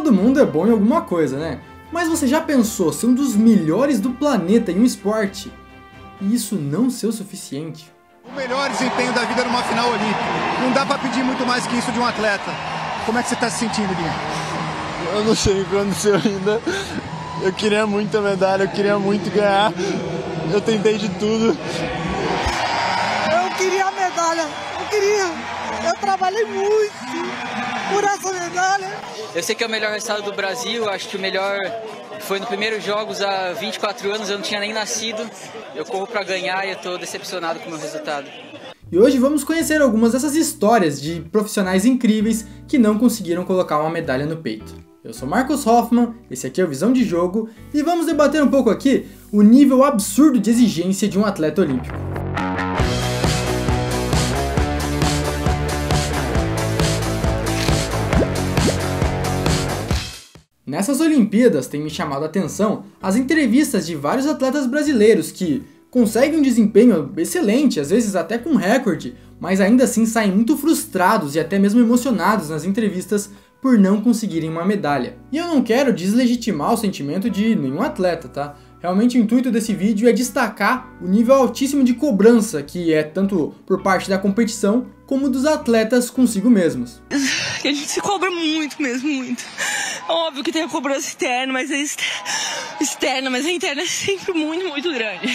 Todo mundo é bom em alguma coisa, né? Mas você já pensou ser um dos melhores do planeta em um esporte e isso não ser o suficiente? O melhor desempenho da vida numa final olímpica. Não dá pra pedir muito mais que isso de um atleta. Como é que você tá se sentindo, Guinha? Eu não sei o que aconteceu ainda. Eu queria muito a medalha, eu queria muito ganhar. Eu tentei de tudo. Eu queria a medalha, eu trabalhei muito por essa medalha. Eu sei que é o melhor resultado do Brasil, acho que o melhor foi nos primeiros jogos há 24 anos, eu não tinha nem nascido. Eu corro para ganhar e eu tô decepcionado com o meu resultado. E hoje vamos conhecer algumas dessas histórias de profissionais incríveis que não conseguiram colocar uma medalha no peito. Eu sou Marcos Hoffman, esse aqui é o Visão de Jogo, e vamos debater um pouco aqui o nível absurdo de exigência de um atleta olímpico. Nessas Olimpíadas tem me chamado a atenção as entrevistas de vários atletas brasileiros que conseguem um desempenho excelente, às vezes até com recorde, mas ainda assim saem muito frustrados e até mesmo emocionados nas entrevistas por não conseguirem uma medalha. E eu não quero deslegitimar o sentimento de nenhum atleta, tá? Realmente o intuito desse vídeo é destacar o nível altíssimo de cobrança que é tanto por parte da competição como dos atletas consigo mesmos. A gente se cobra muito mesmo, muito. É óbvio que tem a cobrança externa, mas a interna é sempre muito, muito grande.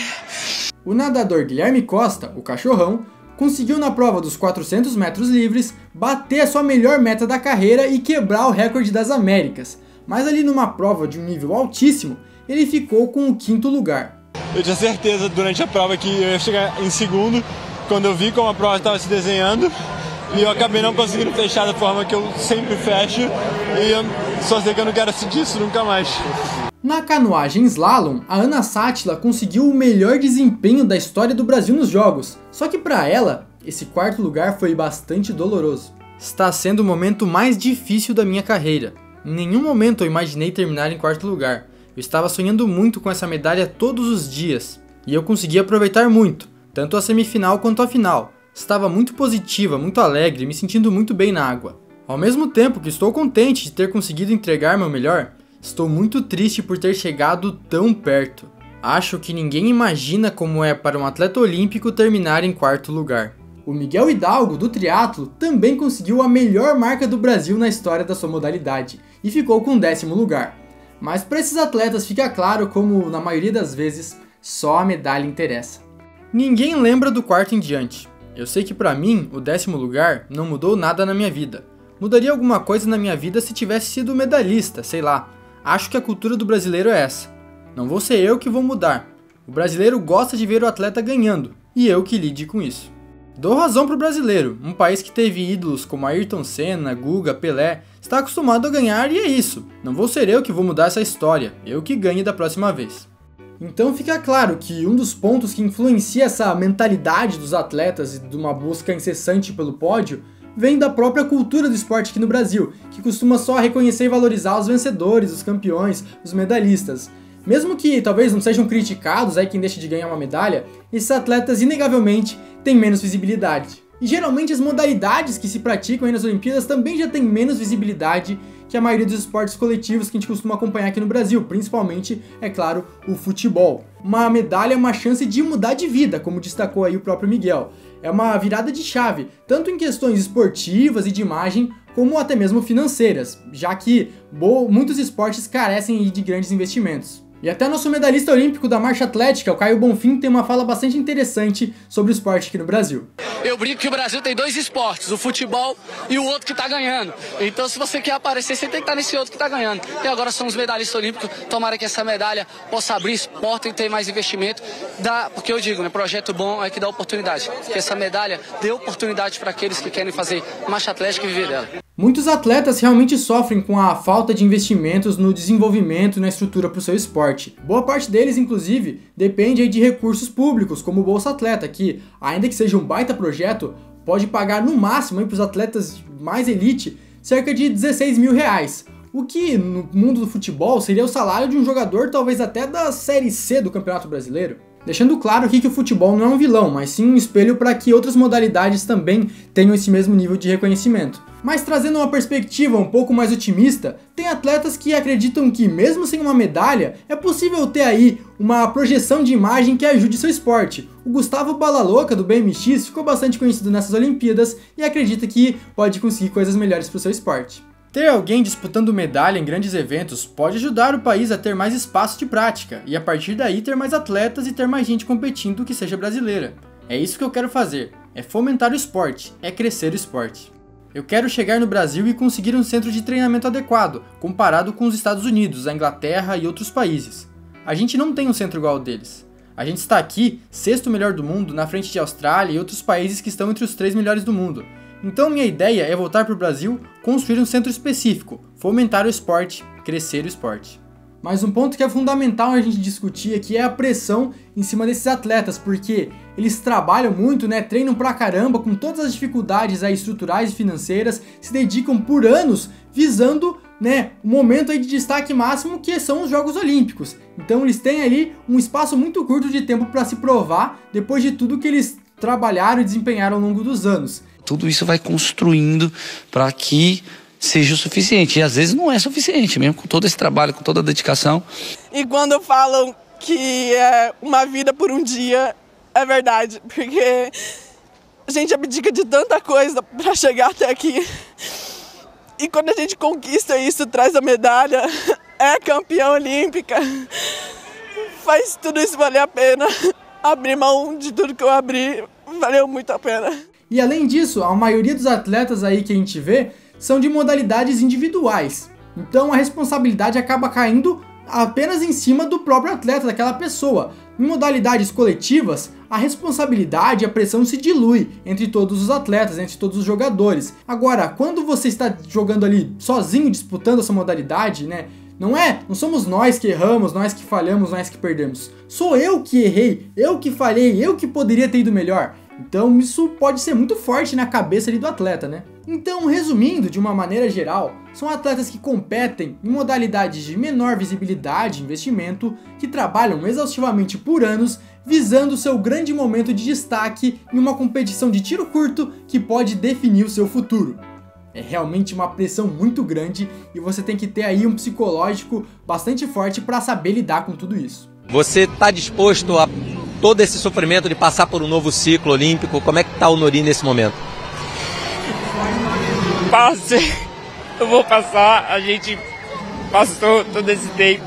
O nadador Guilherme Costa, o cachorrão, conseguiu na prova dos 400 metros livres bater a sua melhor meta da carreira e quebrar o recorde das Américas. Mas ali numa prova de um nível altíssimo, ele ficou com o 5º lugar. Eu tinha certeza durante a prova que eu ia chegar em segundo, quando eu vi como a prova estava se desenhando, e eu acabei não conseguindo fechar da forma que eu sempre fecho, e eu só sei que eu não quero assistir isso nunca mais. Na canoagem slalom, a Ana Sátila conseguiu o melhor desempenho da história do Brasil nos jogos, só que para ela, esse 4º lugar foi bastante doloroso. Está sendo o momento mais difícil da minha carreira. Em nenhum momento eu imaginei terminar em 4º lugar. Eu estava sonhando muito com essa medalha todos os dias, e eu consegui aproveitar muito, tanto a semifinal quanto a final. Estava muito positiva, muito alegre, me sentindo muito bem na água. Ao mesmo tempo que estou contente de ter conseguido entregar meu melhor, estou muito triste por ter chegado tão perto. Acho que ninguém imagina como é para um atleta olímpico terminar em 4º lugar. O Miguel Hidalgo, do triatlo, também conseguiu a melhor marca do Brasil na história da sua modalidade, e ficou com o 10º lugar. Mas para esses atletas fica claro como, na maioria das vezes, só a medalha interessa. Ninguém lembra do 4º em diante. Eu sei que para mim, o 10º lugar não mudou nada na minha vida. Mudaria alguma coisa na minha vida se tivesse sido medalhista, sei lá. Acho que a cultura do brasileiro é essa. Não vou ser eu que vou mudar. O brasileiro gosta de ver o atleta ganhando, e eu que lide com isso. Dou razão pro brasileiro, um país que teve ídolos como Ayrton Senna, Guga, Pelé, está acostumado a ganhar e é isso. Não vou ser eu que vou mudar essa história, eu que ganhe da próxima vez. Então fica claro que um dos pontos que influencia essa mentalidade dos atletas e de uma busca incessante pelo pódio vem da própria cultura do esporte aqui no Brasil, que costuma só reconhecer e valorizar os vencedores, os campeões, os medalhistas. Mesmo que talvez não sejam criticados aí quem deixa de ganhar uma medalha, esses atletas inegavelmente têm menos visibilidade. E geralmente as modalidades que se praticam aí nas Olimpíadas também já têm menos visibilidade que a maioria dos esportes coletivos que a gente costuma acompanhar aqui no Brasil, principalmente, é claro, o futebol. Uma medalha é uma chance de mudar de vida, como destacou aí o próprio Miguel. É uma virada de chave, tanto em questões esportivas e de imagem, como até mesmo financeiras, já que muitos esportes carecem de grandes investimentos. E até nosso medalhista olímpico da marcha atlética, o Caio Bonfim, tem uma fala bastante interessante sobre o esporte aqui no Brasil. Eu brinco que o Brasil tem 2 esportes, o futebol e o outro que tá ganhando. Então se você quer aparecer, você tem que estar nesse outro que tá ganhando. E agora somos medalhistas olímpicos, tomara que essa medalha possa abrir porta e ter mais investimento. Porque eu digo, né, projeto bom é que dá oportunidade. Que essa medalha dê oportunidade para aqueles que querem fazer marcha atlética e viver dela. Muitos atletas realmente sofrem com a falta de investimentos no desenvolvimento e na estrutura para o seu esporte. Boa parte deles, inclusive, depende aí de recursos públicos, como o Bolsa Atleta, que, ainda que seja um baita projeto, pode pagar no máximo para os atletas mais elite cerca de 16 mil reais. O que, no mundo do futebol, seria o salário de um jogador talvez até da Série C do Campeonato Brasileiro. Deixando claro aqui que o futebol não é um vilão, mas sim um espelho para que outras modalidades também tenham esse mesmo nível de reconhecimento. Mas trazendo uma perspectiva um pouco mais otimista, tem atletas que acreditam que mesmo sem uma medalha, é possível ter aí uma projeção de imagem que ajude seu esporte. O Gustavo Balalouca do BMX ficou bastante conhecido nessas Olimpíadas e acredita que pode conseguir coisas melhores para o seu esporte. Ter alguém disputando medalha em grandes eventos pode ajudar o país a ter mais espaço de prática e a partir daí ter mais atletas e ter mais gente competindo que seja brasileira. É isso que eu quero fazer, é fomentar o esporte, é crescer o esporte. Eu quero chegar no Brasil e conseguir um centro de treinamento adequado, comparado com os Estados Unidos, a Inglaterra e outros países. A gente não tem um centro igual ao deles. A gente está aqui, sexto melhor do mundo, na frente de Austrália e outros países que estão entre os 3 melhores do mundo. Então minha ideia é voltar para o Brasil, construir um centro específico, fomentar o esporte, crescer o esporte. Mas um ponto que é fundamental a gente discutir aqui é a pressão em cima desses atletas, porque eles trabalham muito, né, treinam pra caramba, com todas as dificuldades aí estruturais e financeiras, se dedicam por anos visando, né, um momento aí de destaque máximo que são os Jogos Olímpicos. Então eles têm ali um espaço muito curto de tempo para se provar depois de tudo que eles trabalharam e desempenharam ao longo dos anos. Tudo isso vai construindo para que seja o suficiente, e às vezes não é suficiente, mesmo com todo esse trabalho, com toda a dedicação. E quando falam que é uma vida por um dia, é verdade, porque a gente abdica de tanta coisa para chegar até aqui. E quando a gente conquista isso, traz a medalha, é campeã olímpica, faz tudo isso valer a pena. Abrir mão de tudo que eu abri, valeu muito a pena. E além disso, a maioria dos atletas aí que a gente vê são de modalidades individuais. Então a responsabilidade acaba caindo apenas em cima do próprio atleta, daquela pessoa. Em modalidades coletivas, a responsabilidade e a pressão se dilui entre todos os atletas, entre todos os jogadores. Agora, quando você está jogando ali sozinho, disputando essa modalidade, né? Não somos nós que erramos, nós que falhamos, nós que perdemos. Sou eu que errei, eu que falhei, eu que poderia ter ido melhor. Então isso pode ser muito forte na cabeça ali do atleta, né? Então, resumindo de uma maneira geral, são atletas que competem em modalidades de menor visibilidade e investimento, que trabalham exaustivamente por anos, visando seu grande momento de destaque em uma competição de tiro curto que pode definir o seu futuro. É realmente uma pressão muito grande e você tem que ter aí um psicológico bastante forte para saber lidar com tudo isso. Você está disposto a todo esse sofrimento de passar por um novo ciclo olímpico? Como é que está o Norin nesse momento? Eu vou passar, a gente passou todo esse tempo.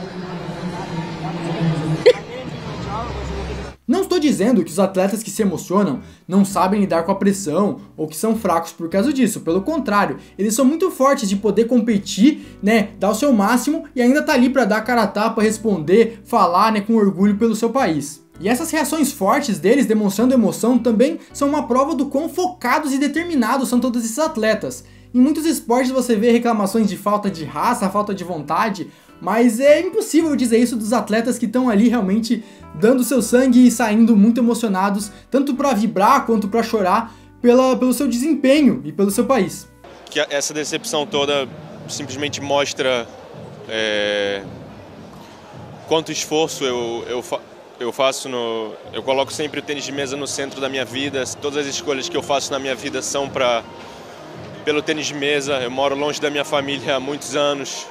Não estou dizendo que os atletas que se emocionam não sabem lidar com a pressão ou que são fracos por causa disso. Pelo contrário, eles são muito fortes de poder competir, né, dar o seu máximo e ainda tá ali para dar cara a tapa, responder, falar, né, com orgulho pelo seu país. E essas reações fortes deles, demonstrando emoção, também são uma prova do quão focados e determinados são todos esses atletas. Em muitos esportes você vê reclamações de falta de raça, falta de vontade, mas é impossível dizer isso dos atletas que estão ali realmente dando seu sangue e saindo muito emocionados, tanto para vibrar quanto para chorar pelo seu desempenho e pelo seu país. Que essa decepção toda simplesmente mostra quanto esforço eu faço eu coloco sempre o tênis de mesa no centro da minha vida. Todas as escolhas que eu faço na minha vida são pelo tênis de mesa. Eu moro longe da minha família há muitos anos.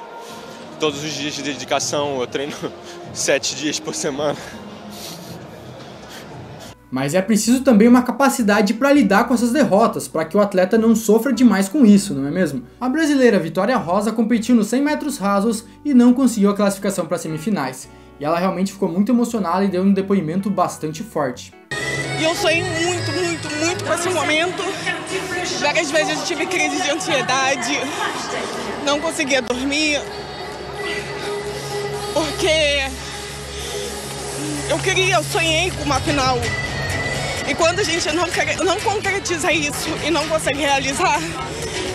Todos os dias de dedicação, eu treino 7 dias por semana. Mas é preciso também uma capacidade para lidar com essas derrotas, para que o atleta não sofra demais com isso, não é mesmo? A brasileira Vitória Rosa competiu nos 100 metros rasos e não conseguiu a classificação para as semifinais. E ela realmente ficou muito emocionada e deu um depoimento bastante forte. E eu sonhei muito com esse momento. Várias vezes eu tive crise de ansiedade, não conseguia dormir, porque eu sonhei com uma final. E quando a gente não concretiza isso e não consegue realizar,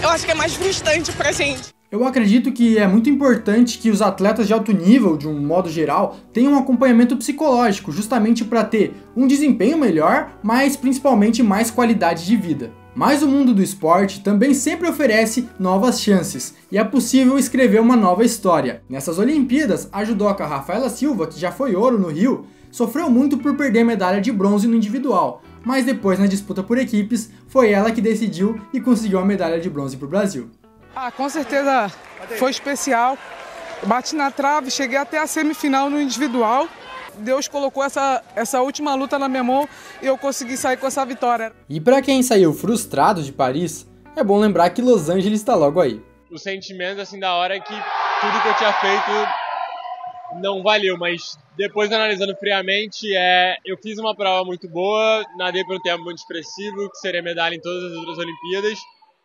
eu acho que é mais frustrante pra gente. Eu acredito que é muito importante que os atletas de alto nível, de um modo geral, tenham um acompanhamento psicológico, justamente para ter um desempenho melhor, mas principalmente mais qualidade de vida. Mas o mundo do esporte também sempre oferece novas chances, e é possível escrever uma nova história. Nessas Olimpíadas, a judoca Rafaela Silva, que já foi ouro no Rio, sofreu muito por perder a medalha de bronze no individual, mas depois na disputa por equipes, foi ela que decidiu e conseguiu a medalha de bronze para o Brasil. Com certeza foi especial. Bati na trave, cheguei até a semifinal no individual. Deus colocou essa última luta na minha mão e eu consegui sair com essa vitória. E para quem saiu frustrado de Paris, é bom lembrar que Los Angeles está logo aí. O sentimento assim da hora é que tudo que eu tinha feito não valeu, mas depois analisando friamente, eu fiz uma prova muito boa, nadei por um tempo muito expressivo, que seria medalha em todas as outras Olimpíadas.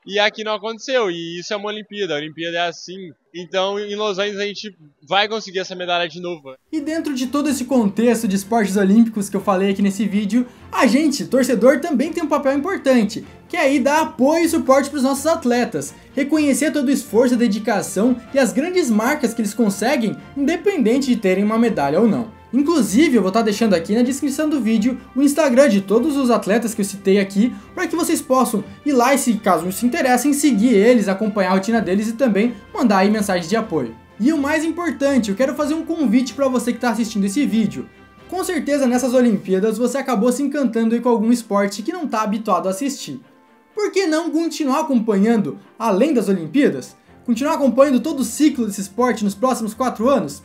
E aqui não aconteceu, e isso é uma Olimpíada, a Olimpíada é assim. Então em Los Angeles a gente vai conseguir essa medalha de novo. E dentro de todo esse contexto de esportes olímpicos que eu falei aqui nesse vídeo, a gente, torcedor, também tem um papel importante, que é aí dar apoio e suporte para os nossos atletas, reconhecer todo o esforço, a dedicação e as grandes marcas que eles conseguem, independente de terem uma medalha ou não. Inclusive, eu vou estar deixando aqui na descrição do vídeo o Instagram de todos os atletas que eu citei aqui, para que vocês possam ir lá e, se caso se interessem, seguir eles, acompanhar a rotina deles e também mandar aí mensagens de apoio. E o mais importante, eu quero fazer um convite para você que está assistindo esse vídeo. Com certeza nessas Olimpíadas você acabou se encantando aí com algum esporte que não está habituado a assistir. Por que não continuar acompanhando além das Olimpíadas? Continuar acompanhando todo o ciclo desse esporte nos próximos 4 anos?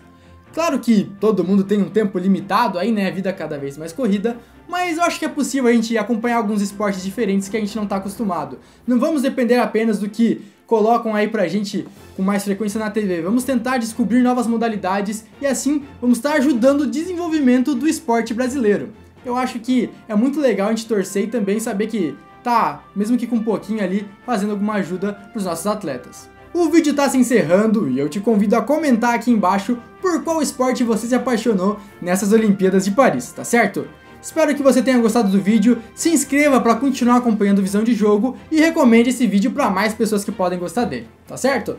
Claro que todo mundo tem um tempo limitado aí, né, a vida cada vez mais corrida, mas eu acho que é possível a gente acompanhar alguns esportes diferentes que a gente não está acostumado. Não vamos depender apenas do que colocam aí pra gente com mais frequência na TV, vamos tentar descobrir novas modalidades e assim vamos estar ajudando o desenvolvimento do esporte brasileiro. Eu acho que é muito legal a gente torcer e também saber que tá, mesmo que com um pouquinho ali, fazendo alguma ajuda pros nossos atletas. O vídeo está se encerrando e eu te convido a comentar aqui embaixo por qual esporte você se apaixonou nessas Olimpíadas de Paris, tá certo? Espero que você tenha gostado do vídeo, se inscreva para continuar acompanhando Visão de Jogo e recomende esse vídeo para mais pessoas que podem gostar dele, tá certo?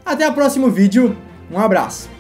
Até o próximo vídeo, um abraço!